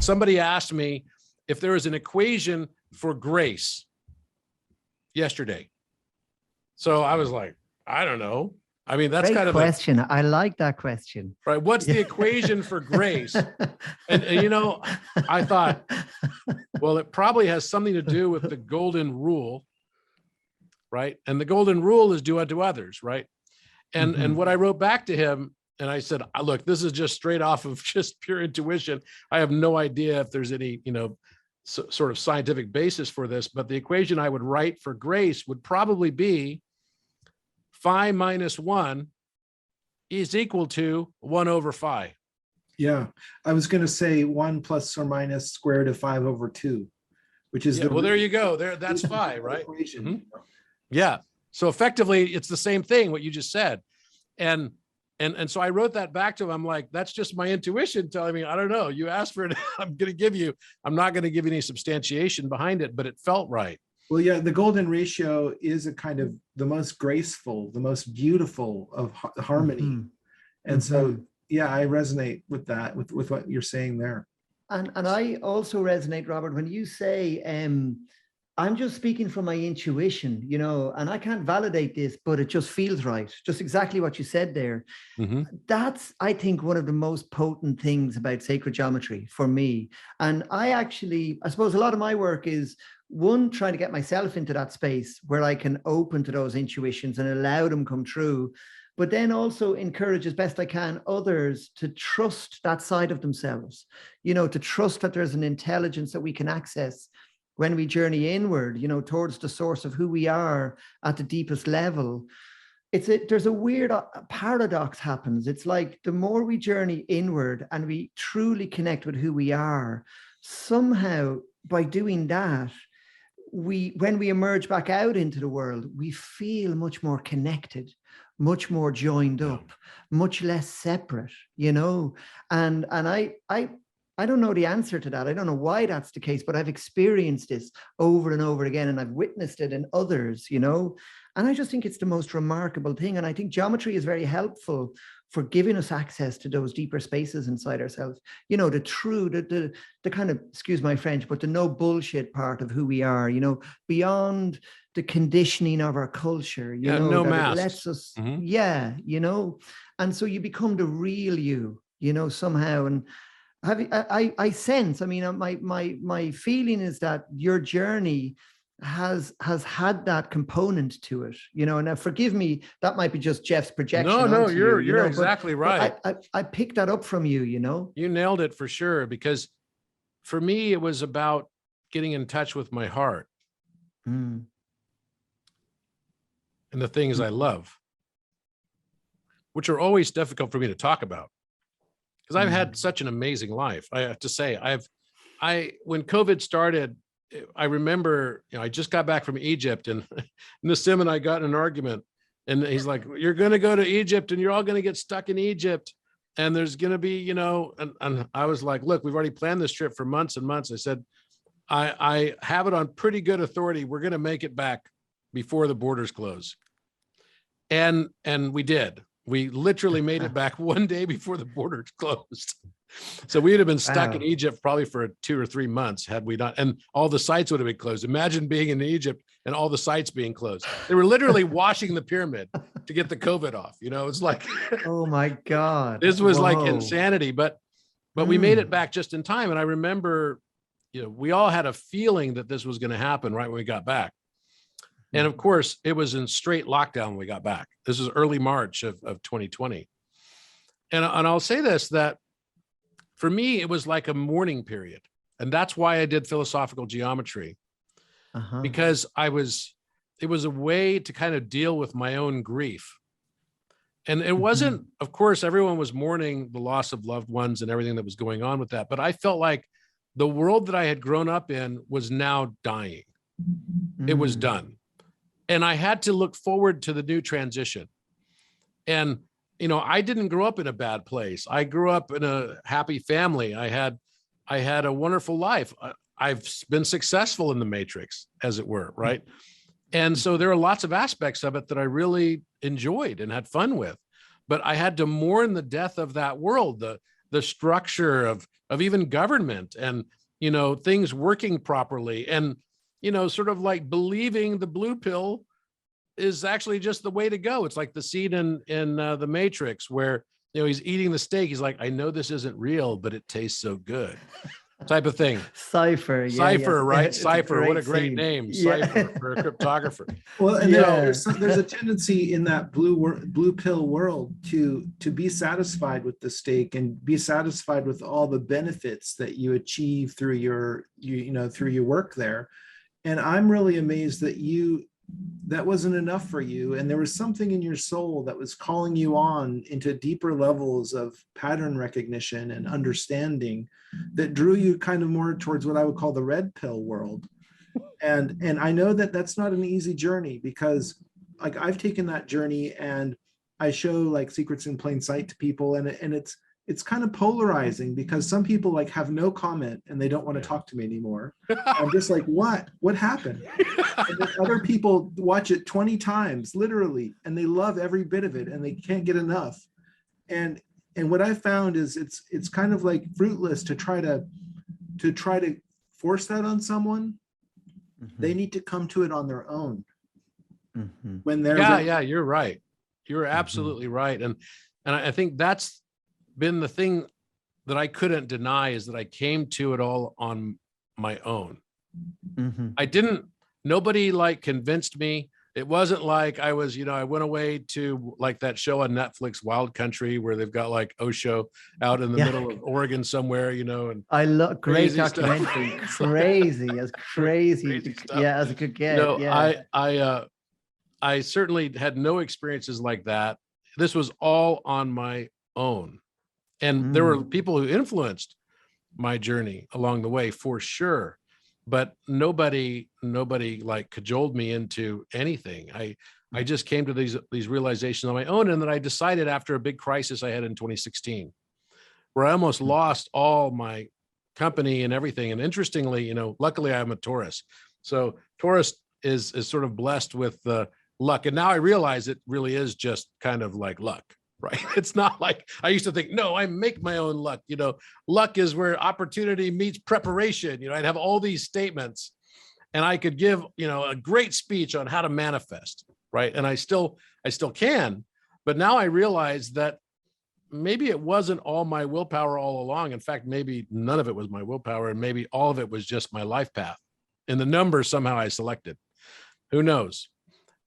somebody asked me if there was an equation for grace yesterday. So I was like, I don't know. I mean, that's Great kind of question. I like that question. Right. What's the equation for grace? And you know, I thought, well, it probably has something to do with the golden rule, right? And the golden rule is do unto others, right? And what I wrote back to him, and I said, look, this is just straight off of just pure intuition. I have no idea if there's any, sort of scientific basis for this, but the equation I would write for grace would probably be phi minus 1 is equal to 1 over phi. Yeah, I was going to say 1 plus or minus square root of 5 over 2, which is well, there you go. That's phi, right? Yeah. So effectively, it's the same thing what you just said, and so I wrote that back to him. I'm like, that's just my intuition telling me, I don't know. You asked for it. I'm not going to give you any substantiation behind it, but it felt right. Well, yeah, the golden ratio is a kind of the most graceful, the most beautiful of harmony. And so, yeah, I resonate with that, with what you're saying there. And I also resonate, Robert, when you say, I'm just speaking from my intuition, and I can't validate this, but it just feels right. Just exactly what you said there. That's, I think, one of the most potent things about sacred geometry for me. And I suppose a lot of my work is, one, trying to get myself into that space where I can open to those intuitions and allow them come true, but then also encourage as best I can others to trust that side of themselves, to trust that there's an intelligence that we can access when we journey inward, towards the source of who we are at the deepest level. There's a weird paradox happens. It's like the more we journey inward and we truly connect with who we are, somehow by doing that, when we emerge back out into the world, we feel much more connected, much more joined up, much less separate, and I don't know the answer to that. I don't know why that's the case, but I've experienced this over and over again, and I've witnessed it in others, and I just think it's the most remarkable thing. And I think geometry is very helpful for giving us access to those deeper spaces inside ourselves, the true, the kind of, excuse my French, but the no bullshit part of who we are, beyond the conditioning of our culture, no masks. It lets us, and so you become the real you, somehow. And I sense, my feeling is that your journey has had that component to it, and now forgive me, that might be just Geoff's projection. No, you're exactly right. I picked that up from you, You nailed it for sure, because for me, it was about getting in touch with my heart and the things I love, which are always difficult for me to talk about. Because I've had such an amazing life. I have to say, when COVID started, I remember, I just got back from Egypt, and Nassim and I got in an argument, and he's like, you're going to go to Egypt and you're all going to get stuck in Egypt. And there's going to be, and I was like, look, we've already planned this trip for months and months. I said, I have it on pretty good authority. We're going to make it back before the borders close. And we did. We literally made it back one day before the borders closed. So we'd have been stuck in Egypt probably for 2 or 3 months had we not, and all the sites would have been closed. Imagine being in Egypt and all the sites being closed. They were literally washing the pyramid to get the COVID off. It's like, oh my God, this was like insanity, but we made it back just in time. And I remember, we all had a feeling that this was going to happen right when we got back. And of course, it was in straight lockdown when we got back. This is early March of 2020. And I'll say this, that for me, it was like a mourning period. And that's why I did philosophical geometry, because it was a way to kind of deal with my own grief. And it wasn't, of course, everyone was mourning the loss of loved ones and everything that was going on with that. But I felt like the world that I had grown up in was now dying. It was done. And I had to look forward to the new transition. And, I didn't grow up in a bad place. I grew up in a happy family. I had a wonderful life. I've been successful in the matrix, as it were, right? And so there are lots of aspects of it that I really enjoyed and had fun with. But I had to mourn the death of that world, the the structure of even government and, you know, things working properly, and, you know, sort of like believing the blue pill is actually just the way to go. It's like the scene in The Matrix where, you know, he's eating the steak. He's like, I know this isn't real, but it tastes so good, type of thing. Cypher, yeah, Cypher, yes. right? It's Cypher, what a great scene. name, Yeah. Cypher for a cryptographer. Well, and Yeah. there's a tendency in that blue pill world to be satisfied with the steak and be satisfied with all the benefits that you achieve through through your work there. And I'm really amazed that that wasn't enough for you, and there was something in your soul that was calling you on into deeper levels of pattern recognition and understanding that drew you kind of more towards what I would call the red pill world. And I know that that's not an easy journey, because like I've taken that journey and I show like secrets in plain sight to people, and it's kind of polarizing, because some people like have no comment and they don't want to talk to me anymore. I'm just like, what happened? And then other people watch it 20 times literally, and they love every bit of it and they can't get enough. And what I found is it's kind of like fruitless to try to force that on someone. Mm-hmm. They need to come to it on their own. Mm-hmm. When they're yeah, you're right. You're absolutely right. And I think that's been the thing that I couldn't deny, is that I came to it all on my own. Mm-hmm. Nobody like convinced me. It wasn't like I was, you know, I went away to like that show on Netflix, Wild Country, where they've got like Osho out in the middle of Oregon somewhere, you know, and I love great documentary, crazy as it could get. You know, I certainly had no experiences like that. This was all on my own. And there were people who influenced my journey along the way, for sure. But nobody like cajoled me into anything. I just came to these realizations on my own. And then I decided, after a big crisis I had in 2016, where I almost lost all my company and everything. And interestingly, you know, luckily I'm a Taurus. So Taurus is sort of blessed with the luck. And now I realize it really is just kind of like luck. Right. It's not like I used to think, no, I make my own luck. You know, luck is where opportunity meets preparation. You know, I'd have all these statements and I could give, you know, a great speech on how to manifest. Right. And I still can. But now I realize that maybe it wasn't all my willpower all along. In fact, maybe none of it was my willpower, and maybe all of it was just my life path and the numbers somehow I selected. Who knows?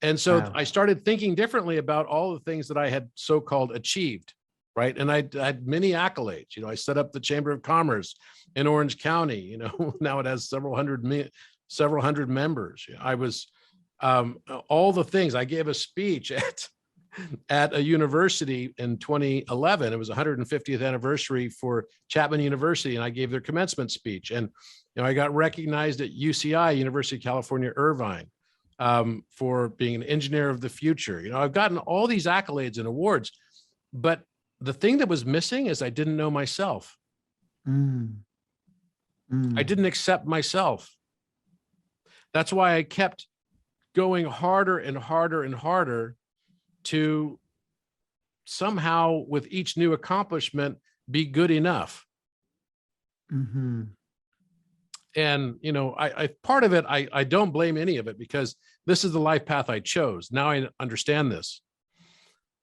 And so I started thinking differently about all the things that I had so-called achieved, right? And I had many accolades. You know, I set up the Chamber of Commerce in Orange County. You know, now it has several hundred members. I was all the things. I gave a speech at a university in 2011. It was 150th anniversary for Chapman University, and I gave their commencement speech. And you know, I got recognized at UCI, University of California, Irvine, for being an engineer of the future. You know, I've gotten all these accolades and awards, but the thing that was missing is I didn't know myself. I didn't accept myself. That's why I kept going harder and harder and harder to somehow, with each new accomplishment, be good enough. And, you know, I part of it, I don't blame any of it, because this is the life path I chose. Now I understand this.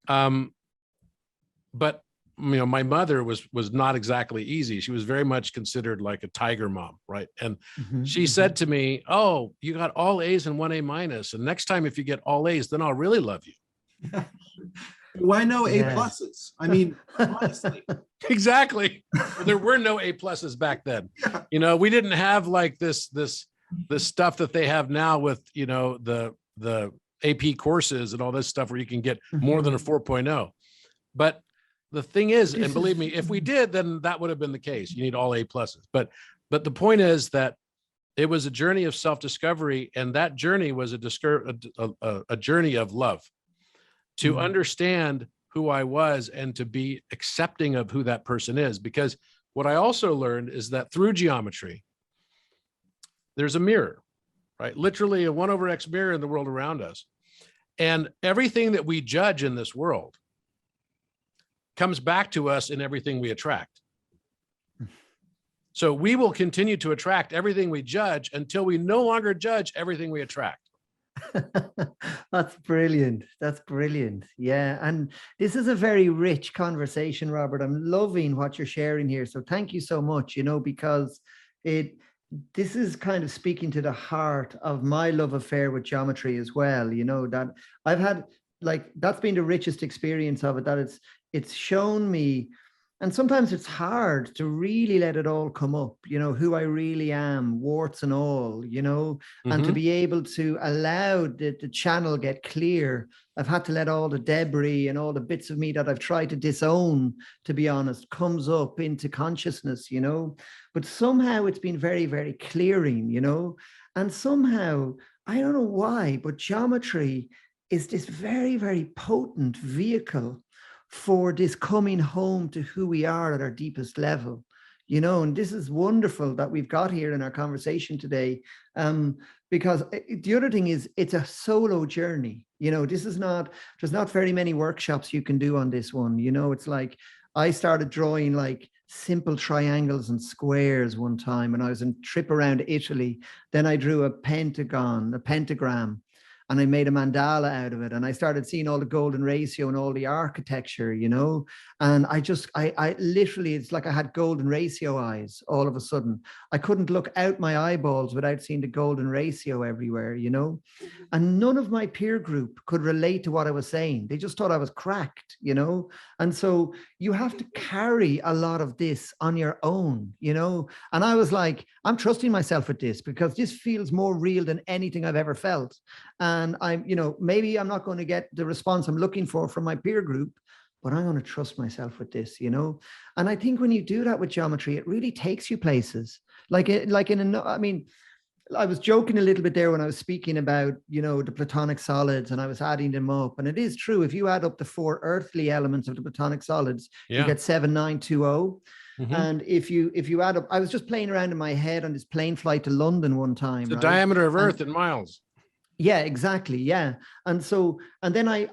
But, you know, my mother was not exactly easy. She was very much considered like a tiger mom, right? And she said to me, oh, you got all A's and 1 A minus. And next time, if you get all A's, then I'll really love you. Why no A pluses? I mean, honestly. Exactly. Well, there were no A pluses back then. Yeah. You know, we didn't have like this stuff that they have now with, you know, the AP courses and all this stuff where you can get more than a 4.0. But the thing is, and believe me, if we did, then that would have been the case. You need all A pluses. But the point is that it was a journey of self-discovery, and that journey was a journey of love, to understand who I was and to be accepting of who that person is. Because what I also learned is that through geometry, there's a mirror, right? Literally a 1/x mirror in the world around us. And everything that we judge in this world comes back to us in everything we attract. So we will continue to attract everything we judge until we no longer judge everything we attract. That's brilliant. That's brilliant. Yeah. And this is a very rich conversation, Robert. I'm loving what you're sharing here. So thank you so much, because this is kind of speaking to the heart of my love affair with geometry as well, that I've had, like, that's been the richest experience of it, that it's shown me. And sometimes it's hard to really let it all come up, who I really am, warts and all, and to be able to allow the channel get clear. I've had to let all the debris and all the bits of me that I've tried to disown, to be honest, comes up into consciousness, but somehow it's been very, very clearing, and somehow, I don't know why, but geometry is this very, very potent vehicle for this coming home to who we are at our deepest level, and this is wonderful that we've got here in our conversation today, because the other thing is it's a solo journey. There's not very many workshops you can do on this one. It's like I started drawing like simple triangles and squares one time, and I was on a trip around Italy. Then I drew a pentagram, and I made a mandala out of it. And I started seeing all the golden ratio and all the architecture, and I literally, it's like I had golden ratio eyes all of a sudden. I couldn't look out my eyeballs without seeing the golden ratio everywhere, and none of my peer group could relate to what I was saying. They just thought I was cracked, and so you have to carry a lot of this on your own, and I was like, I'm trusting myself with this because this feels more real than anything I've ever felt. And I'm, maybe I'm not going to get the response I'm looking for from my peer group, but I'm going to trust myself with this, And I think when you do that with geometry, it really takes you places. I was joking a little bit there when I was speaking about, the platonic solids, and I was adding them up. And it is true, if you add up the 4 earthly elements of the platonic solids, you get 7920. And if you add up, I was just playing around in my head on this plane flight to London one time. The diameter of Earth in miles. Yeah, exactly. Yeah. And then I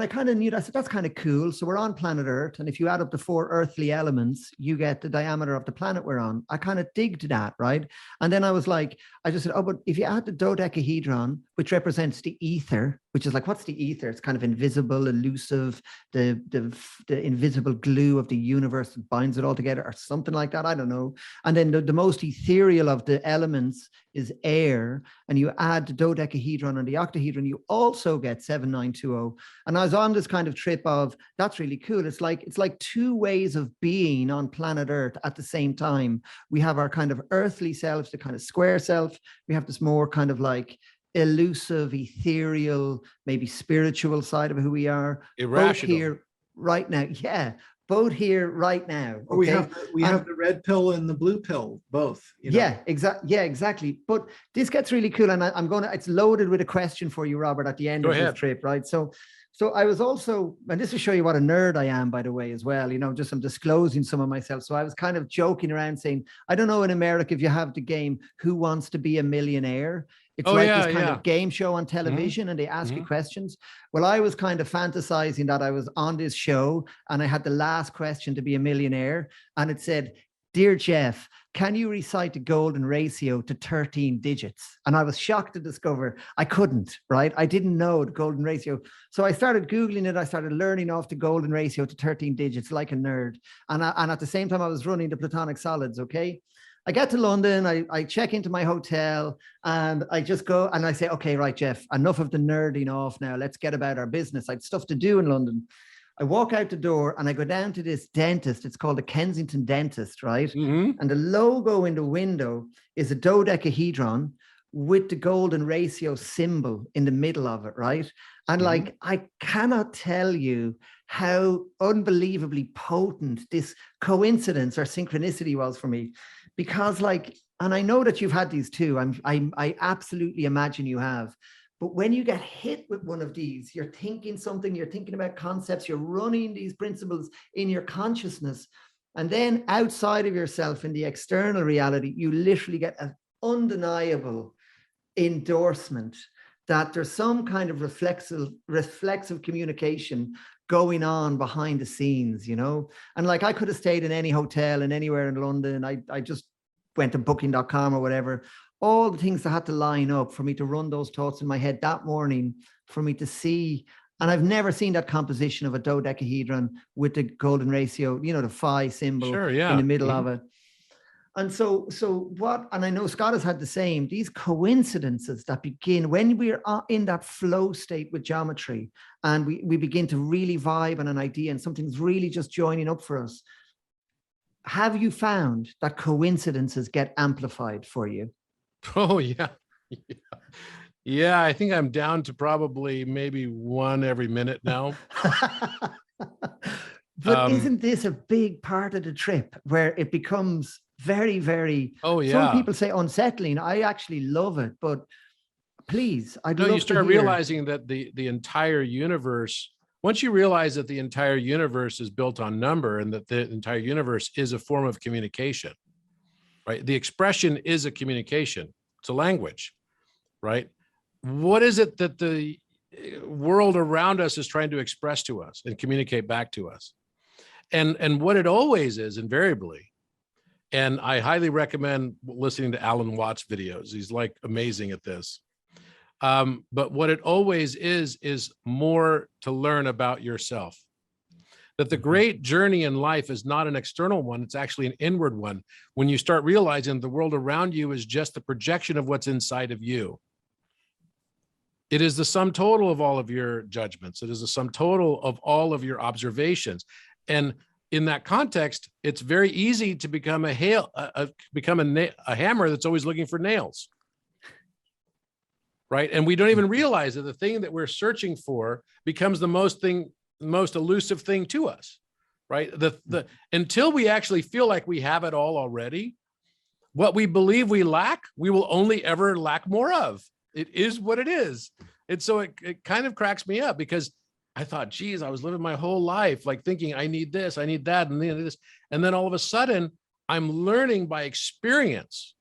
kind of knew that. I said, that's kind of cool. So we're on planet Earth. And if you add up the 4 earthly elements, you get the diameter of the planet we're on. I kind of digged that, right? And then I was like, I just said, oh, but if you add the dodecahedron, which represents the ether, which is like, what's the ether? It's kind of invisible, elusive, the invisible glue of the universe that binds it all together, or something like that. I don't know. And then the most ethereal of the elements is air, and you add the dodecahedron and the octahedron, you also get 7920. And I was on this kind of trip of, that's really cool. It's like 2 ways of being on planet Earth at the same time. We have our kind of earthly selves, the kind of square self. We have this more kind of like elusive, ethereal, maybe spiritual side of who we are. Irrational. Both here right now. Yeah. Both here right now. Okay? We have the red pill and the blue pill, both. Yeah, exactly. But this gets really cool, and it's loaded with a question for you, Robert, at the end of this trip, right? So I was also, and this will show you what a nerd I am, by the way, as well. Just I'm disclosing some of myself. So I was kind of joking around saying, I don't know in America if you have the game Who Wants to Be a Millionaire. It's this kind of game show on television, and they ask you questions. Well, I was kind of fantasizing that I was on this show and I had the last question to be a millionaire. And it said, "Dear Geoff, can you recite the golden ratio to 13 digits?" And I was shocked to discover I couldn't, right? I didn't know the golden ratio. So I started Googling it. I started learning off the golden ratio to 13 digits like a nerd. And at the same time, I was running the platonic solids, okay? I get to London, I check into my hotel, and I just go and I say, okay, right, Geoff, enough of the nerding off now. Let's get about our business. I had stuff to do in London. I walk out the door and I go down to this dentist. It's called a Kensington dentist, right? And the logo in the window is a dodecahedron with the golden ratio symbol in the middle of it, right? And like, I cannot tell you how unbelievably potent this coincidence or synchronicity was for me. Because like, and I know that you've had these too. I absolutely imagine you have. But when you get hit with one of these, you're thinking something, you're thinking about concepts, you're running these principles in your consciousness. And then outside of yourself in the external reality, you literally get an undeniable endorsement that there's some kind of reflexive communication going on behind the scenes, And like, I could have stayed in any hotel and anywhere in London. I just went to booking.com or whatever, all the things that had to line up for me to run those thoughts in my head that morning, for me to see. And I've never seen that composition of a dodecahedron with the golden ratio, you know, the phi symbol in the middle of it. And so what, and I know Scott has had the same, these coincidences that begin when we're in that flow state with geometry, and we begin to really vibe on an idea and something's really just joining up for us. Have you found that coincidences get amplified for you? Oh, yeah. Yeah, I think I'm down to probably maybe one every minute now. But isn't this a big part of the trip where it becomes very, very, some people say unsettling. I actually love it, but please, I'd love to hear. You start realizing that the entire universe, once you realize that the entire universe is built on number and that the entire universe is a form of communication, right? The expression is a communication. It's a language, right? What is it that the world around us is trying to express to us and communicate back to us? And what it always is, invariably, and I highly recommend listening to Alan Watts videos. He's like amazing at this. But what it always is more to learn about yourself. That the great journey in life is not an external one, it's actually an inward one. When you start realizing the world around you is just the projection of what's inside of you. It is the sum total of all of your judgments. It is the sum total of all of your observations. And in that context, it's very easy to become a hammer that's always looking for nails. Right? And we don't even realize that the thing that we're searching for becomes the most elusive thing to us. Right? Until we actually feel like we have it all already, what we believe we lack, we will only ever lack more of. It is what it is. And so it kind of cracks me up, because I thought, geez, I was living my whole life like thinking I need this, I need that, and this. And then all of a sudden, I'm learning by experience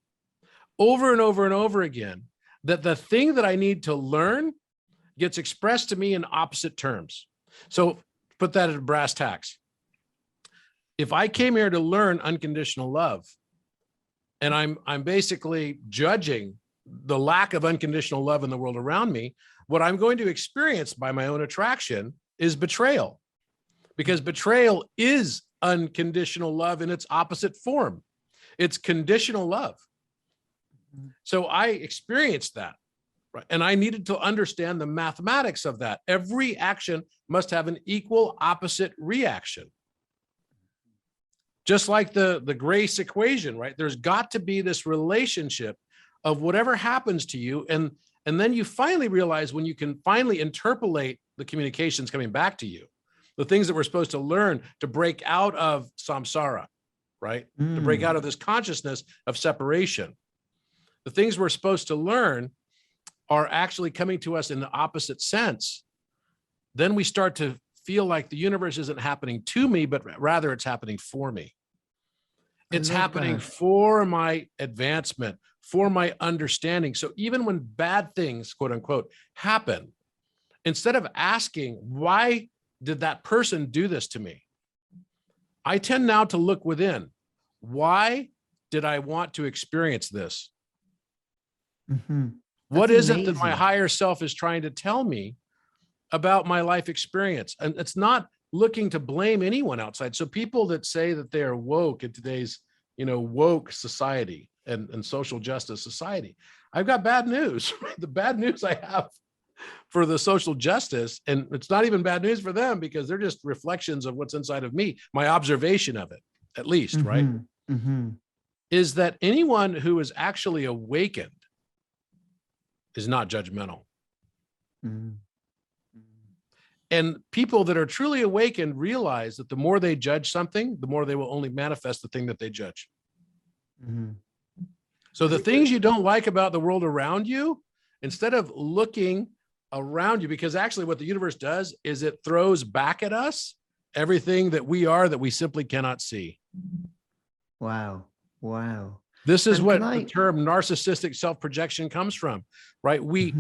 over and over and over again that the thing that I need to learn gets expressed to me in opposite terms. So put that at brass tacks. If I came here to learn unconditional love, and I'm basically judging the lack of unconditional love in the world around me, what I'm going to experience by my own attraction is betrayal, because betrayal is unconditional love in its opposite form. It's conditional love. So I experienced that, right? And I needed to understand the mathematics of that. Every action must have an equal opposite reaction. Just like the grace equation, right? There's got to be this relationship of whatever happens to you. And then you finally realize, when you can finally interpolate the communications coming back to you, the things that we're supposed to learn to break out of samsara, right? To break out of this consciousness of separation. The things we're supposed to learn are actually coming to us in the opposite sense. Then we start to feel like the universe isn't happening to me, but rather it's happening for me. It's happening for my advancement, for my understanding. So even when bad things, quote unquote, happen, instead of asking, why did that person do this to me? I tend now to look within. Why did I want to experience this? What is it that my higher self is trying to tell me about my life experience? And it's not looking to blame anyone outside. So people that say that they are woke in today's, woke society and social justice society, I've got bad news. The bad news I have for the social justice, and it's not even bad news for them, because they're just reflections of what's inside of me, my observation of it, at least, right? Is that anyone who is actually awakened is not judgmental. And people that are truly awakened realize that the more they judge something, the more they will only manifest the thing that they judge. So the things you don't like about the world around you, instead of looking around you, because actually what the universe does is it throws back at us everything that we are that we simply cannot see. Wow. This is what the term narcissistic self-projection comes from, right? We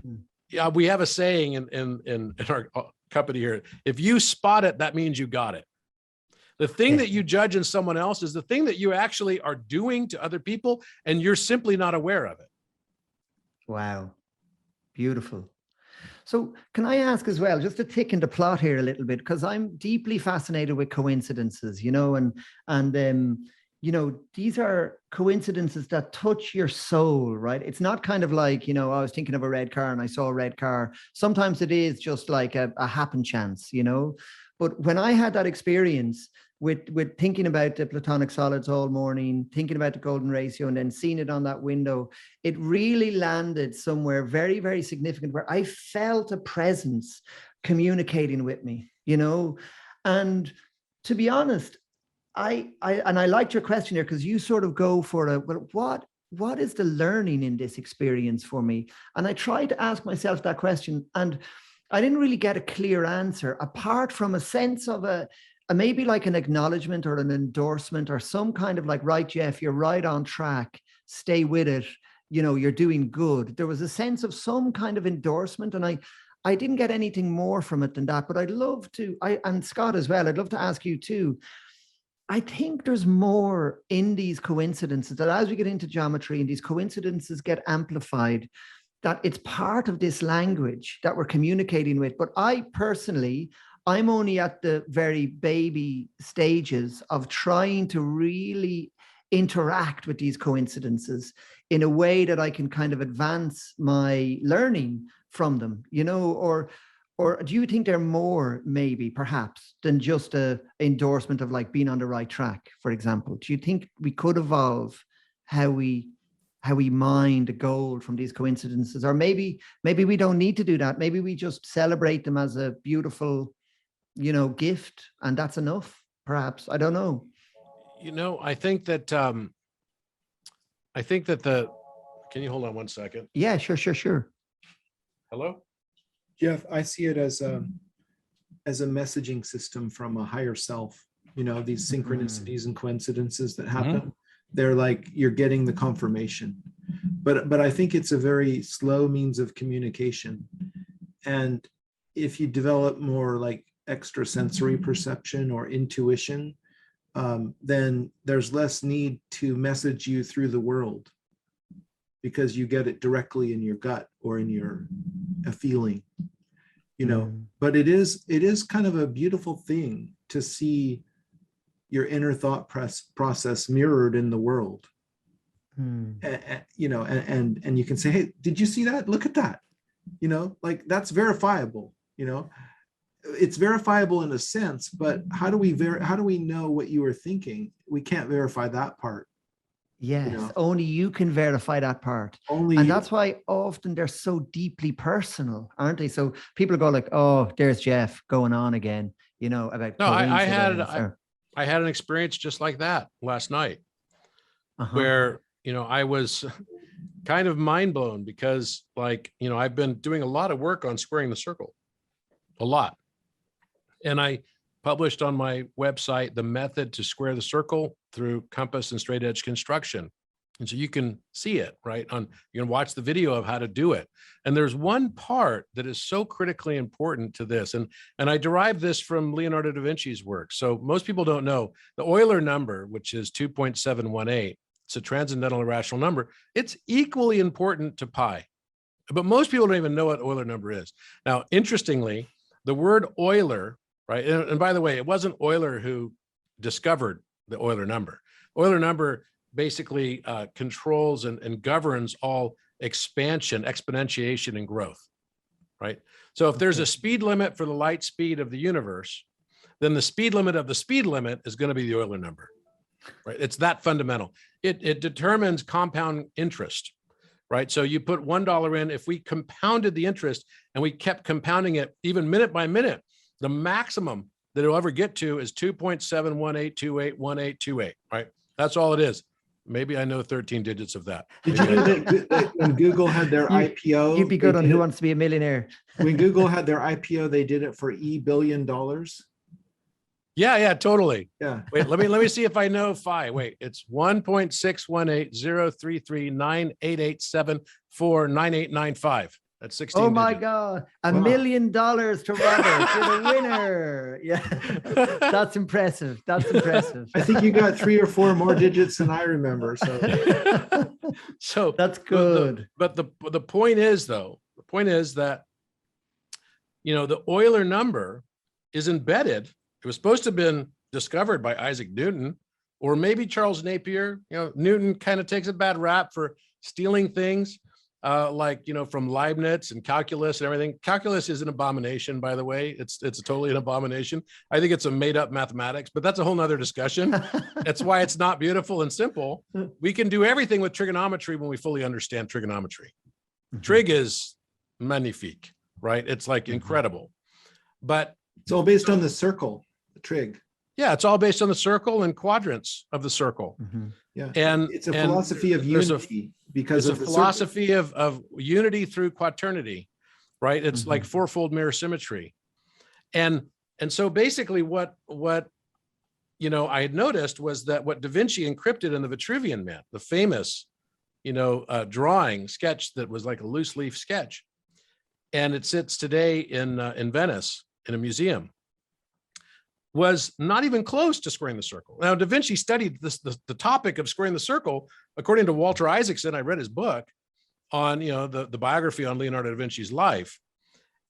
have a saying in our company here: if you spot it, that means you got it. The thing Yeah. that you judge in someone else is the thing that you actually are doing to other people, and you're simply not aware of it. Wow. Beautiful. So can I ask as well, just to thicken the plot here a little bit, because I'm deeply fascinated with coincidences, and these are coincidences that touch your soul, right? It's not kind of like, I was thinking of a red car and I saw a red car. Sometimes it is just like a happen chance, But when I had that experience with thinking about the platonic solids all morning, thinking about the golden ratio, and then seeing it on that window, it really landed somewhere very, very significant where I felt a presence communicating with me, And to be honest, I liked your question here, because you sort of go for what is the learning in this experience for me? And I tried to ask myself that question, and I didn't really get a clear answer, apart from a sense of a maybe like an acknowledgement or an endorsement or some kind of like, right, Geoff, you're right on track, stay with it, you're doing good. There was a sense of some kind of endorsement, and I didn't get anything more from it than that. But I'd love to, and Scott as well, I'd love to ask you too. I think there's more in these coincidences, that as we get into geometry and these coincidences get amplified, that it's part of this language that we're communicating with. But I personally, I'm only at the very baby stages of trying to really interact with these coincidences in a way that I can kind of advance my learning from them, or do you think they're more, maybe, perhaps, than just a endorsement of like being on the right track, for example? Do you think we could evolve how we mine the gold from these coincidences? Or maybe we don't need to do that. Maybe we just celebrate them as a beautiful, gift, and that's enough, perhaps. I don't know. I think that can you hold on one second? Yeah, sure. Hello? Geoff, I see it as a messaging system from a higher self. These synchronicities and coincidences that happen. They're like, you're getting the confirmation. But I think it's a very slow means of communication. And if you develop more like extrasensory perception or intuition, then there's less need to message you through the world, because you get it directly in your gut or in a feeling, But it is kind of a beautiful thing to see your inner thought process mirrored in the world. And you can say, hey, did you see that? Look at that. Like, that's verifiable. It's verifiable in a sense, but how do we know what you were thinking? We can't verify that part. Yes, only you can verify that part. And that's why often they're so deeply personal, aren't they? So people go like, oh, there's Geoff going on again, about. No, I had an experience just like that last night, where, I was kind of mind blown, because I've been doing a lot of work on squaring the circle, a lot. And I published on my website the method to square the circle through compass and straight edge construction. And so you can see it, right? You can watch the video of how to do it. And there's one part that is so critically important to this. And I derived this from Leonardo da Vinci's work. So most people don't know the Euler number, which is 2.718. It's a transcendental irrational number. It's equally important to pi, but most people don't even know what Euler number is. Now, interestingly, the word Euler, right? And by the way, it wasn't Euler who discovered the Euler number. Euler number basically controls and governs all expansion, exponentiation, and growth, right? So if there's a speed limit for the light speed of the universe, then the speed limit of the speed limit is going to be the Euler number, right? It's that fundamental. It determines compound interest, right? So you put $1 in, if we compounded the interest and we kept compounding it even minute by minute, the maximum that it'll ever get to is 2.718281828, right? That's all it is. Maybe I know 13 digits of that. Did you know that when Google had their IPO? You'd be good on Who Wants to Be a Millionaire. When Google had their IPO, they did it for $1 billion. Yeah, totally. Yeah. Wait, let me see if I know phi. Wait, it's 1.618033988749895. That's 16 Oh my digits. God, $1 Wow. million to Robert. You're the winner. Yeah, that's impressive. That's impressive. I think you got 3 or 4 more digits than I remember. So So That's good. but the point is, though, the point is that, you know, the Euler number is embedded. It was supposed to have been discovered by Isaac Newton, or maybe Charles Napier. You know, Newton kind of takes a bad rap for stealing things, like, you know, from Leibniz and calculus and everything. Calculus is an abomination, by the way. It's totally an abomination. I think it's a made up mathematics, but that's a whole nother discussion. That's why it's not beautiful and simple. We can do everything with trigonometry when we fully understand trigonometry. Trig is magnifique, right? It's like incredible. But it's all based on the circle, the trig. yeah, it's all based on the circle and quadrants of the circle. Yeah, And it's a philosophy of there's unity because It's of a the philosophy of unity through quaternity, right? It's like fourfold mirror symmetry. And so basically what you know, I had noticed was that what Da Vinci encrypted in the Vitruvian Man, the famous, you know, sketch that was like a loose leaf sketch, and it sits today in Venice in a museum, was not even close to squaring the circle. Now, Da Vinci studied the topic of squaring the circle, according to Walter Isaacson. I read his book on, you know, the biography on Leonardo da Vinci's life.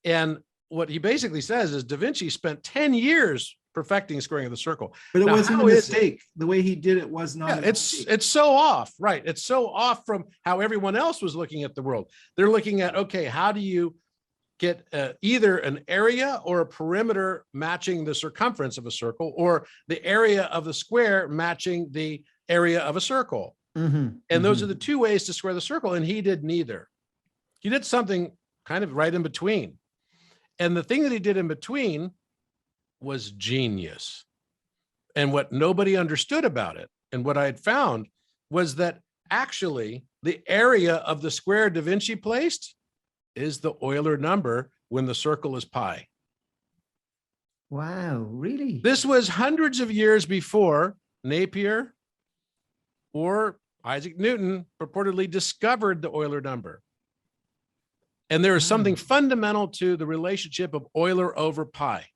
And what he basically says is Da Vinci spent 10 years perfecting squaring of the circle. But it Now, wasn't a how is it? mistake. The way he did it was not. Yeah, it's so off, right? It's so off from how everyone else was looking at the world. They're looking at, okay, how do you get either an area or a perimeter matching the circumference of a circle, or the area of the square matching the area of a circle. And those are the two ways to square the circle. And he did neither. He did something kind of right in between. And the thing that he did in between was genius. And what nobody understood about it, and what I had found, was that actually the area of the square Da Vinci placed is the Euler number when the circle is pi. Wow, really? This was hundreds of years before Napier or Isaac Newton purportedly discovered the Euler number. And there is something fundamental to the relationship of Euler over pi.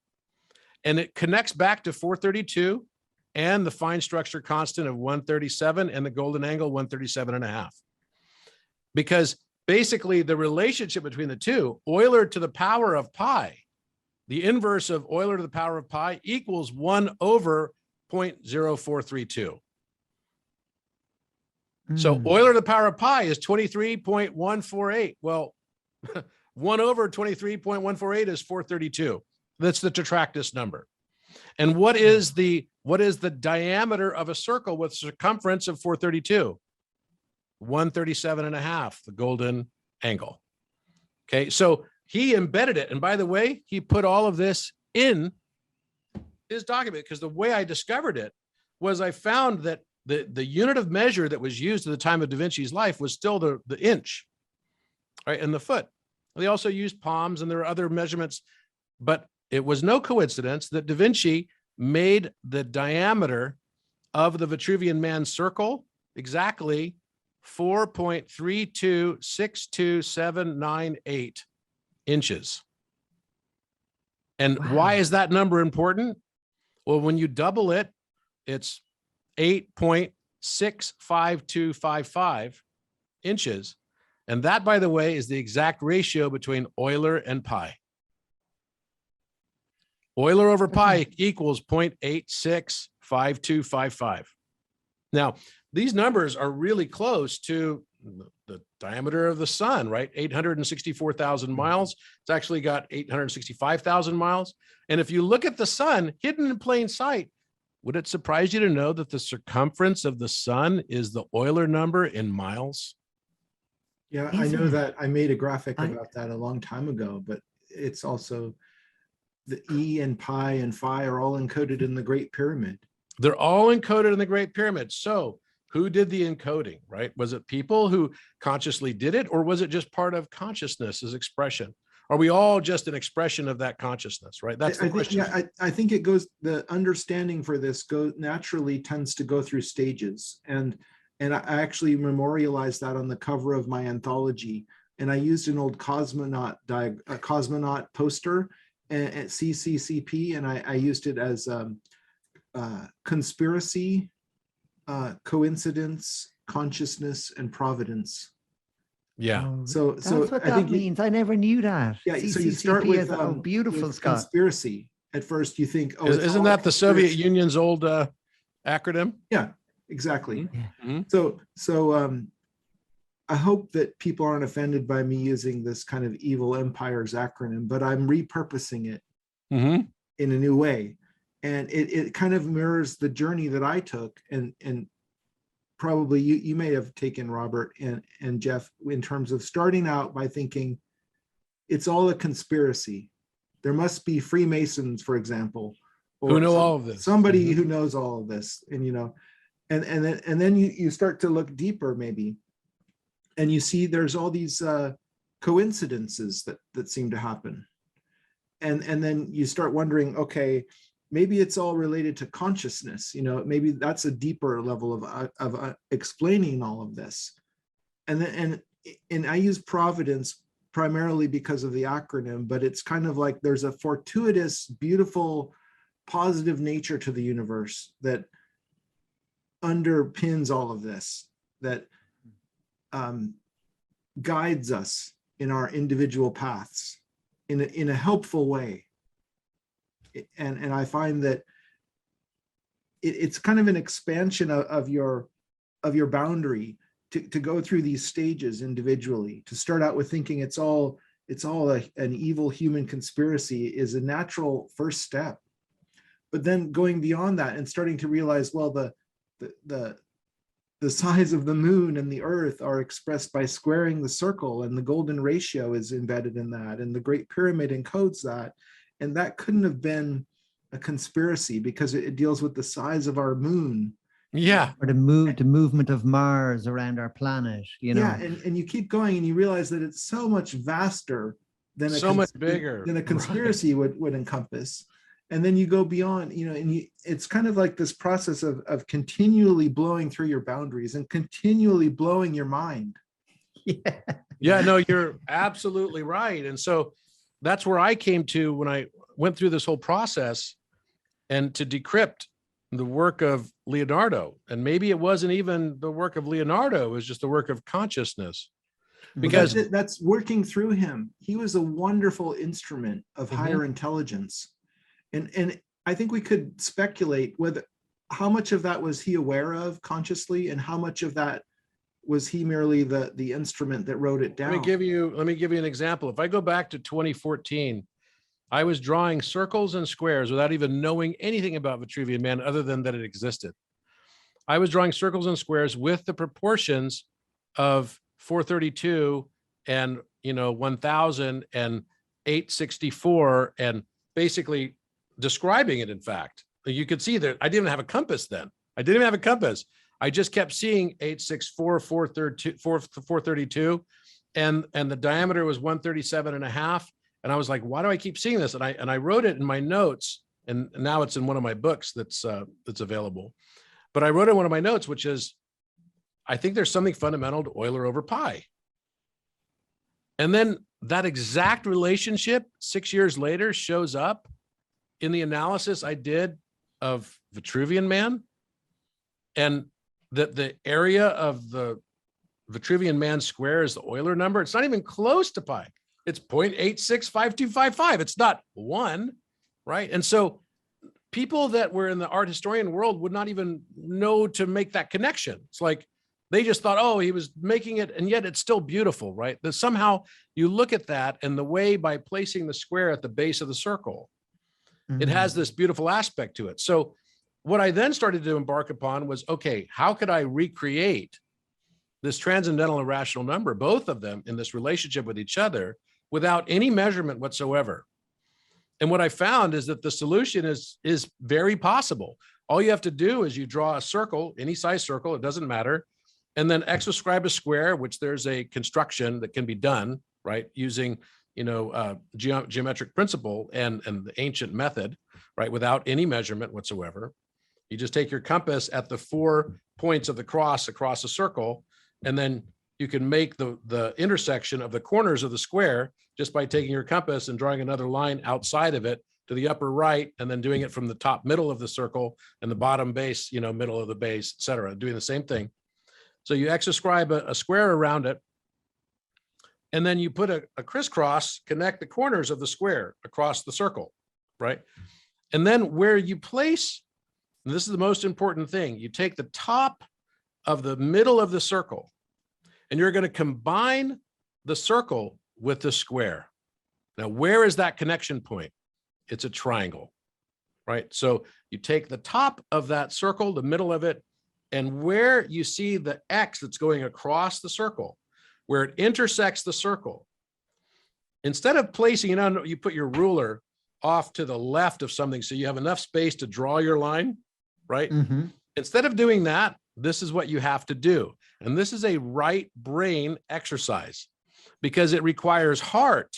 And it connects back to 432 and the fine structure constant of 137 and the golden angle 137.5. Because basically the relationship between the two, Euler to the power of pi, the inverse of Euler to the power of pi equals 1 over 0.0432. So Euler to the power of pi is 23.148. Well, 1 over 23.148 is 432. That's the Tetractys number. And what is the diameter of a circle with circumference of 432? 137.5, the golden angle. Okay, so he embedded it. And by the way, he put all of this in his document, because the way I discovered it was I found that the unit of measure that was used at the time of Da Vinci's life was still the inch, right, and the foot. They also used palms, and there are other measurements, but it was no coincidence that Da Vinci made the diameter of the Vitruvian Man circle exactly 4.3262798 inches. And why is that number important? Well, when you double it, it's 8.65255 inches. And that, by the way, is the exact ratio between Euler and pi. Euler over pi equals 0.865255. Now, these numbers are really close to the diameter of the sun, right? 864,000 miles. It's actually got 865,000 miles. And if you look at the sun hidden in plain sight, would it surprise you to know that the circumference of the sun is the Euler number in miles? Yeah, I know that. I made a graphic about that a long time ago, but it's also the E and pi and phi are all encoded in the Great Pyramid. They're all encoded in the Great Pyramid. So who did the encoding, right? Was it people who consciously did it, or was it just part of consciousness as expression? Are we all just an expression of that consciousness, right? That's the question. I think it goes, the understanding for this naturally tends to go through stages. And I actually memorialized that on the cover of my anthology. and I used an old cosmonaut poster at CCCP, and I used it as conspiracy, coincidence, consciousness, and providence. Yeah. Oh, So that's so what I that think means. I never knew that. yeah. So you start with beautiful, with Scott. conspiracy. At first, you think, oh, it's Isn't all that the Soviet conspiracy. Union's old acronym? Yeah, exactly. Mhm. So I hope that people aren't offended by me using this kind of evil empires acronym, but I'm repurposing it Mhm. in a new way. And it kind of mirrors the journey that I took, and probably you may have taken, Robert and Geoff, in terms of starting out by thinking it's all a conspiracy. There must be Freemasons, for example, Who know all of this. somebody Mhm. who knows all of this, and and then you start to look deeper maybe, and you see there's all these coincidences that seem to happen, and then you start wondering, okay, maybe it's all related to consciousness. Maybe that's a deeper level of explaining all of this, and I use providence primarily because of the acronym, but it's kind of like there's a fortuitous, beautiful, positive nature to the universe that underpins all of this, that guides us in our individual paths in a helpful way. And I find that it's kind of an expansion of your boundary to go through these stages individually. To start out with thinking it's all an evil human conspiracy is a natural first step, but then going beyond that and starting to realize, well, the size of the moon and the earth are expressed by squaring the circle, and the golden ratio is embedded in that, and the Great Pyramid encodes that, and that couldn't have been a conspiracy because it deals with the size of our moon. Yeah. Or the movement of Mars around our planet, Yeah, and you keep going and you realize that it's so much vaster than So much bigger. than a conspiracy would encompass. And then you go beyond, and it's kind of like this process of continually blowing through your boundaries and continually blowing your mind. Yeah. Yeah, no, you're absolutely right. And so that's where I came to when I went through this whole process, and to decrypt the work of Leonardo. And maybe it wasn't even the work of Leonardo, it was just the work of consciousness. Because that's working through him. He was a wonderful instrument of higher intelligence. And I think we could speculate whether how much of that was he aware of consciously, and how much of that was he merely the instrument that wrote it down. let me give you an example. If I go back to 2014, I was drawing circles and squares without even knowing anything about Vitruvian Man other than that it existed. I was drawing circles and squares with the proportions of 432 and 1000 and 864, and basically describing it. In fact, you could see that I didn't even have a compass then. I didn't even have a compass. I just kept seeing 864, 432, and the diameter was 137 and a half. And I was like, why do I keep seeing this? And I wrote it in my notes, and now it's in one of my books that's available. But I wrote in one of my notes, which is, I think there's something fundamental to Euler over pi. And then that exact relationship 6 years later shows up in the analysis I did of Vitruvian Man, and that the area of the Vitruvian Man square is the Euler number. It's not even close to pi. It's 0.865255. It's not 1, right? And so people that were in the art historian world would not even know to make that connection. It's like they just thought, oh, he was making it, and yet it's still beautiful, right? That somehow you look at that, and the way by placing the square at the base of the circle, it has this beautiful aspect to it. So what I then started to embark upon was, okay, how could I recreate this transcendental and rational number, both of them in this relationship with each other, without any measurement whatsoever? And what I found is that the solution is very possible. All you have to do is you draw a circle, any size circle, it doesn't matter, and then exoscribe a square, which there's a construction that can be done, right, using geometric principle and the ancient method, right, without any measurement whatsoever. You just take your compass at the 4 points of the cross across a circle, and then you can make the intersection of the corners of the square just by taking your compass and drawing another line outside of it to the upper right, and then doing it from the top middle of the circle and the bottom base, middle of the base, et cetera, doing the same thing. So you exascribe a square around it, and then you put a crisscross, connect the corners of the square across the circle, right? And then where you place, and this is the most important thing, you take the top of the middle of the circle, and you're going to combine the circle with the square. Now, where is that connection point? It's a triangle, right? So you take the top of that circle, the middle of it, and where you see the X that's going across the circle, where it intersects the circle, instead of placing, you put your ruler off to the left of something so you have enough space to draw your line, right? Mm-hmm. Instead of doing that, this is what you have to do. And this is a right brain exercise because it requires heart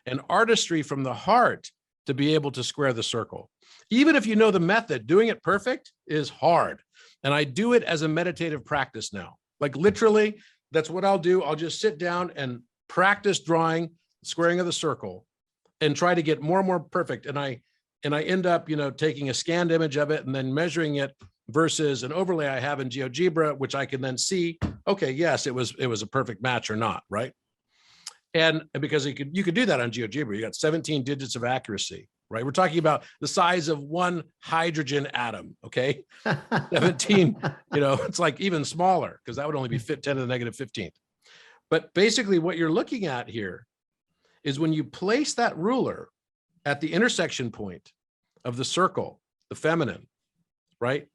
and artistry from the heart to be able to square the circle. Even if you know the method, doing it perfect is hard. And I do it as a meditative practice now. Like literally, that's what I'll do. I'll just sit down and practice drawing, squaring of the circle, and try to get more and more perfect. And I end up, taking a scanned image of it and then measuring it versus an overlay I have in GeoGebra, which I can then see, okay, yes, it was a perfect match or not, right? And because you could do that on GeoGebra, you got 17 digits of accuracy, right? We're talking about the size of one hydrogen atom, okay? 17, it's like even smaller because that would only be 10 to the negative 15th. But basically what you're looking at here is when you place that ruler at the intersection point of the circle, the feminine, right?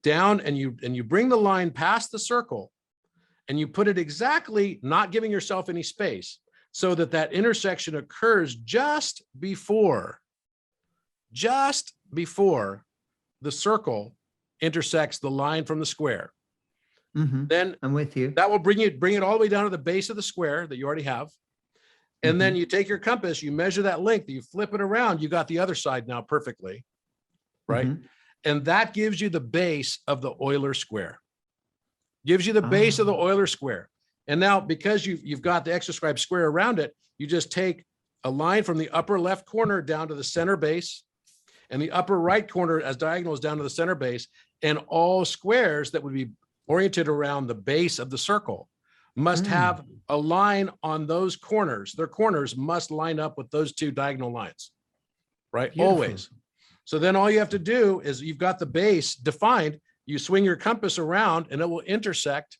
Down, and you bring the line past the circle and you put it exactly, not giving yourself any space, so that intersection occurs just before the circle intersects the line from the square. Mm-hmm. Then I'm with you. That will bring it all the way down to the base of the square that you already have. And Mm-hmm. then you take your compass, you measure that length, you flip it around, you got the other side now perfectly, right? Mm-hmm. And that gives you the base of the Euler square. Gives you the base of the Euler square. And now, because you've got the exascribed square around it, you just take a line from the upper left corner down to the center base, and the upper right corner as diagonals down to the center base, and all squares that would be oriented around the base of the circle must have a line on those corners. Their corners must line up with those two diagonal lines, right? Beautiful. Always. So then all you have to do is you've got the base defined, you swing your compass around and it will intersect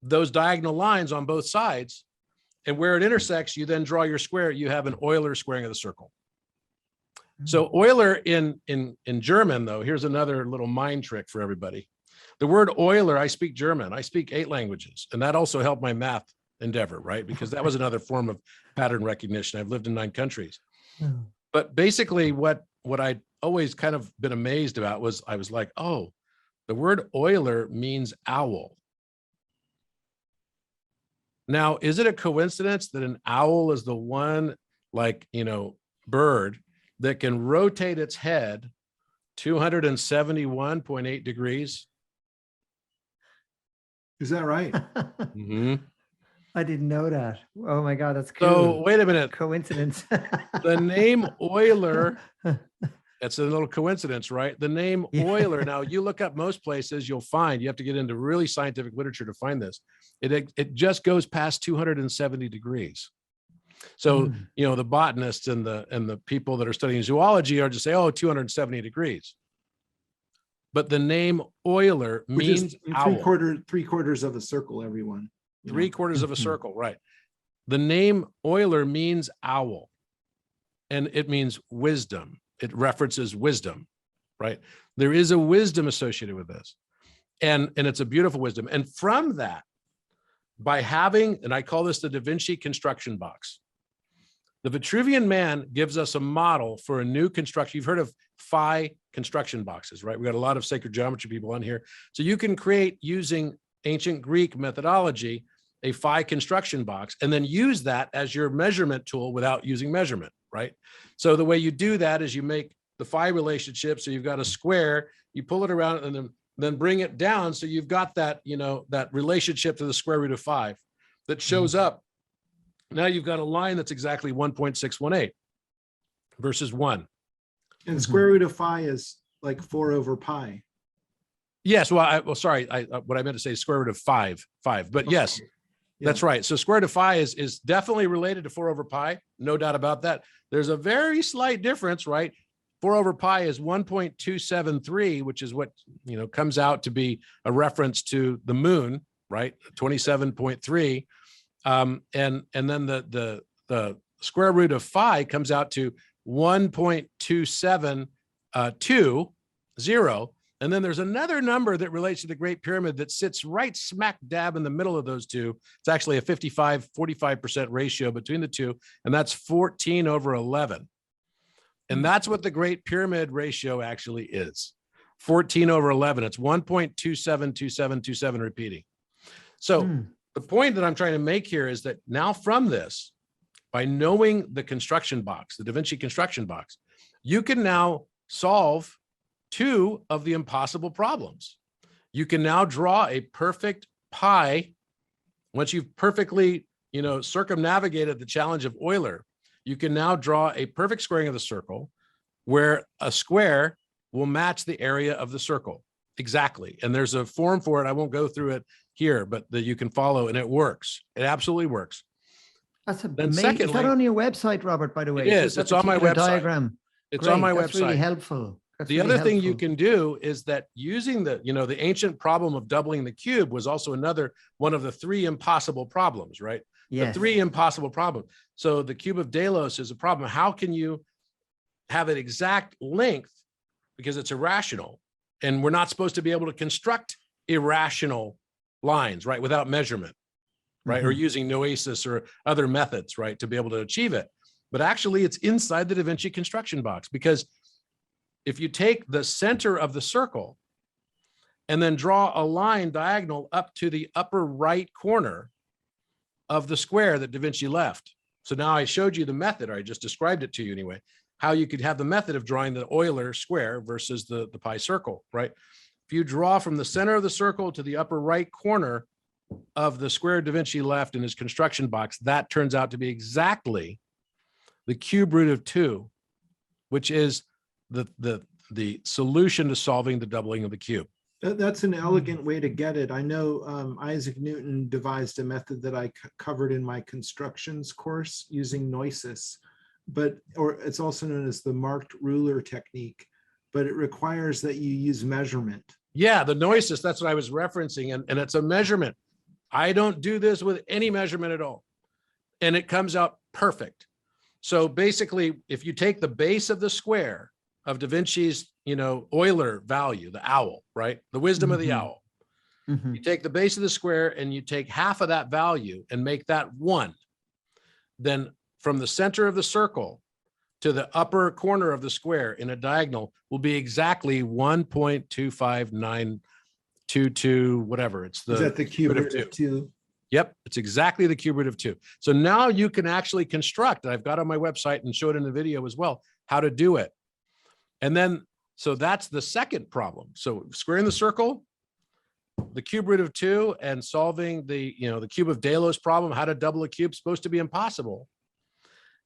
those diagonal lines on both sides. And where it intersects, you then draw your square, you have an Euler squaring of the circle. So Euler in German, though, here's another little mind trick for everybody. The word Euler, I speak German, I speak 8 languages, and that also helped my math endeavor, right? Because that was another form of pattern recognition. I've lived in 9 countries. But basically what I'd always kind of been amazed about was I was like, oh, the word Euler means owl. Now, is it a coincidence that an owl is the one, bird that can rotate its head 271.8 degrees? Is that right? Mm-hmm. I didn't know that. Oh my God, that's cool. So wait a minute. Coincidence. The name Euler, that's a little coincidence, right? The name Euler, now you look up most places, you'll find, you have to get into really scientific literature to find this. It just goes past 270 degrees. So, the botanists and the people that are studying zoology are just say, oh, 270 degrees. But the name Euler means owl. Three quarters of a circle, everyone. 3/4 of a circle, right? The name Euler means owl, and it means wisdom. It references wisdom, right? There is a wisdom associated with this, and it's a beautiful wisdom. And from that, by having, and I call this the Da Vinci construction box, the Vitruvian Man gives us a model for a new construction. You've heard of phi construction boxes, right? We got a lot of sacred geometry people on here. So you can create, using ancient Greek methodology, a phi construction box, and then use that as your measurement tool without using measurement, right? So the way you do that is you make the phi relationship. So you've got a square, you pull it around and then bring it down. So you've got that, that relationship to the square root of 5. that shows up. Now you've got a line that's exactly 1.618 versus 1. And square root of phi is like 4 over pi. Yes, well, sorry, what I meant to say is square root of 5, but yes, that's right. So square root of phi is definitely related to 4 over pi, no doubt about that. There's a very slight difference, right? 4 over pi is 1.273, which is what, comes out to be a reference to the moon, right? 27.3. And then the square root of phi comes out to 1.272. And then there's another number that relates to the Great Pyramid that sits right smack dab in the middle of those two. It's actually a 45% ratio between the two, and that's 14 over 11. And that's what the Great Pyramid ratio actually is. 14 over 11. It's 1.272727 repeating. So the point that I'm trying to make here is that now from this, by knowing the construction box, the Da Vinci construction box, you can now solve 2 of the impossible problems. You can now draw a perfect pi. Once you've perfectly, circumnavigated the challenge of Euler, you can now draw a perfect squaring of the circle where a square will match the area of the circle. Exactly. And there's a form for it. I won't go through it here, but that you can follow, and it works. It absolutely works. That's Then amazing. secondly, is that on your website, Robert, by the way? It is. It's on my website. Diagram. It's Great. on my That's website. really helpful. That's The really other thing you helpful. can do is that using the ancient problem of doubling the cube was also another one of the 3 impossible problems, right? Yes. The 3 impossible problems. So the cube of Delos is a problem. How can you have an exact length, because it's irrational, and we're not supposed to be able to construct irrational lines, right, without measurement, right, or using noesis or other methods, right, to be able to achieve it. But actually it's inside the Da Vinci construction box, because if you take the center of the circle and then draw a line diagonal up to the upper right corner of the square that Da Vinci left. So now I showed you the method, or I just described it to you anyway, how you could have the method of drawing the Euler square versus the pi circle, right? If you draw from the center of the circle to the upper right corner of the square Da Vinci left in his construction box, that turns out to be exactly the cube root of 2, which is the solution to solving the doubling of the cube. That's an elegant way to get it. I know Isaac Newton devised a method that I covered in my constructions course using noesis, or it's also known as the marked ruler technique, but it requires that you use measurement. Yeah, the noesis, that's what I was referencing, and it's a measurement. I don't do this with any measurement at all, and it comes out perfect. So basically, if you take the base of the square of Da Vinci's, Euler value, the owl, right? The wisdom of the owl. You take the base of the square and you take half of that value and make that 1. Then from the center of the circle to the upper corner of the square in a diagonal will be exactly 1.25922, whatever. It's Is that the cube root of 2? Yep, it's exactly the cube root of 2. So now you can actually construct, and I've got on my website and showed in the video as well, how to do it. And then, so that's the second problem. So squaring the circle, the cube root of 2, and solving the cube of Delos problem, how to double a cube, supposed to be impossible.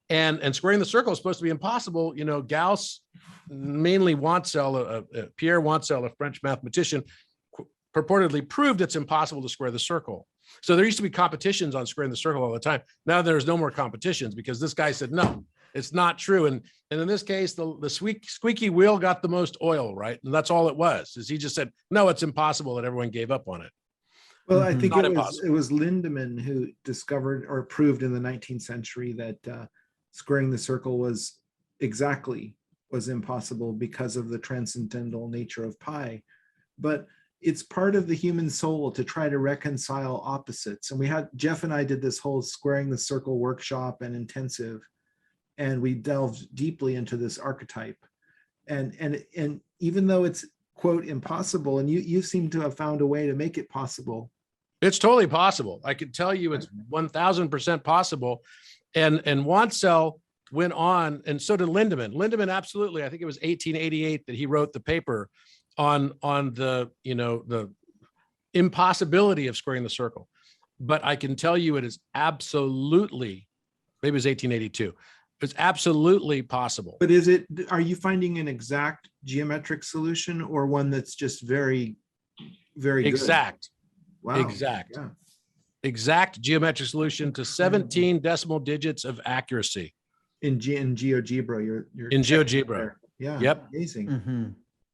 And squaring the circle is supposed to be impossible. Gauss, mainly Wansel, Pierre Wansel, a French mathematician, purportedly proved it's impossible to square the circle. So there used to be competitions on squaring the circle all the time. Now there's no more competitions because this guy said, no, it's not true. And in this case, the squeaky wheel got the most oil, right? And that's all it was, is he just said, no, it's impossible, and everyone gave up on it. Well, I think it impossible. was Lindemann who discovered or proved in the 19th century that squaring the circle was impossible because of the transcendental nature of pi. But it's part of the human soul to try to reconcile opposites. And Geoff and I did this whole squaring the circle workshop and intensive, and we delved deeply into this archetype. And even though it's, quote, impossible, and you seem to have found a way to make it possible. It's totally possible. I can tell you it's 1000% possible. And Wansel went on, and so did Lindemann. Lindemann, absolutely. I think it was 1888 that he wrote the paper on the impossibility of squaring the circle. but I can tell you it is absolutely, maybe it was 1882. It's absolutely possible. But are you finding an exact geometric solution or one that's just very, very Exact. good? Wow. Exact. Yeah. Exact geometric solution to 17 decimal digits of accuracy. In GeoGebra, you're In GeoGebra. Yeah. Yep. Amazing. Mm-hmm.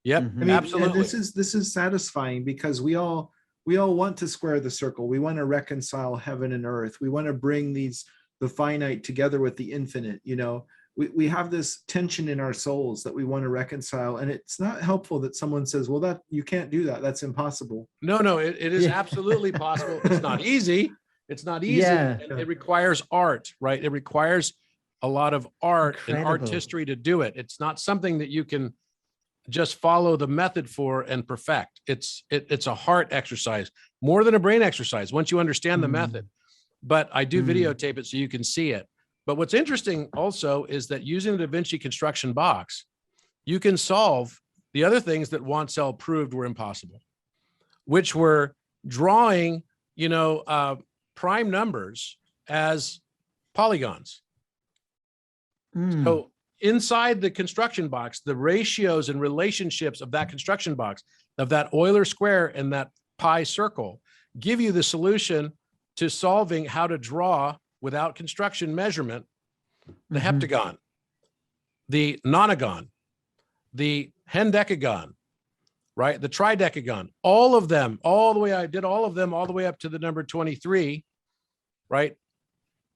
Yep. Mhm. I mean, Absolutely. and this is satisfying because we all want to square the circle. We want to reconcile heaven and earth. We want to bring the finite together with the infinite. You know, we have this tension in our souls that we want to reconcile, and it's not helpful that someone says, "Well, that you can't do that. That's impossible." No, it is Yeah. absolutely possible. It's not easy. It's not easy. Yeah. And it requires art, right? It requires a lot of art and art Incredible. history to do it. It's not something that you can just follow the method for and perfect. It's a heart exercise more than a brain exercise once you understand the Mm. method. But I do Mm. videotape it so you can see it. But what's interesting also is that using the Da Vinci construction box, you can solve the other things that Wansell proved were impossible, which were drawing, prime numbers as polygons. Mm. So inside the construction box, the ratios and relationships of that construction box, of that Euler square and that pi circle, give you the solution to solving how to draw without construction measurement, the Mhm. heptagon, the nonagon, the hendecagon, right? The tridecagon, all of them, all the way, I did all of them all the way up to the number 23, right?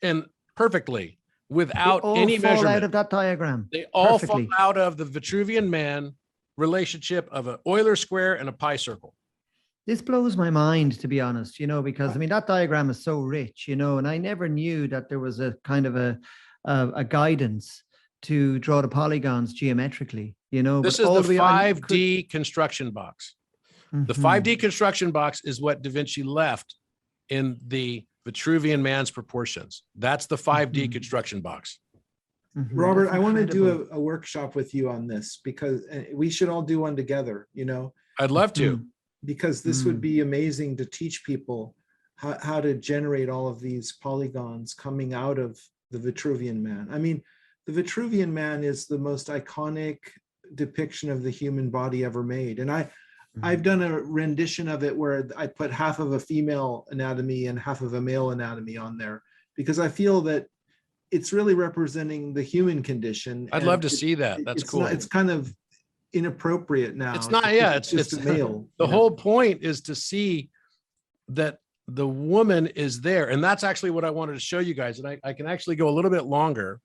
And perfectly, They without all any fall measurement. out of that diagram. They all perfectly. fall out of the Vitruvian man relationship of an Euler square and a pi circle. This blows my mind, to be honest, because I mean, that diagram is so rich, and I never knew that there was a kind of a guidance to draw the polygons geometrically, This but is all the way- I 5D construction box. The Mhm. 5D construction box is what Da Vinci left in the Vitruvian man's proportions. That's the 5D Mhm. construction box. Mhm. Robert, That's I want to do incredible. a workshop with you on this because we should all do one together, I'd love to. Mhm. because this would Mm. be amazing to teach people how to generate all of these polygons coming out of the Vitruvian man. I mean, the Vitruvian man is the most iconic depiction of the human body ever made. And I've done a rendition of it where I put half of a female anatomy and half of a male anatomy on there because I feel that it's really representing the human condition. I'd and love to see that. That's it's cool. not, it's kind of inappropriate now. It's not, yeah, It's just a male. the whole point is to see that the woman is there. And that's actually what I wanted to show you guys. And I can actually go a little bit longer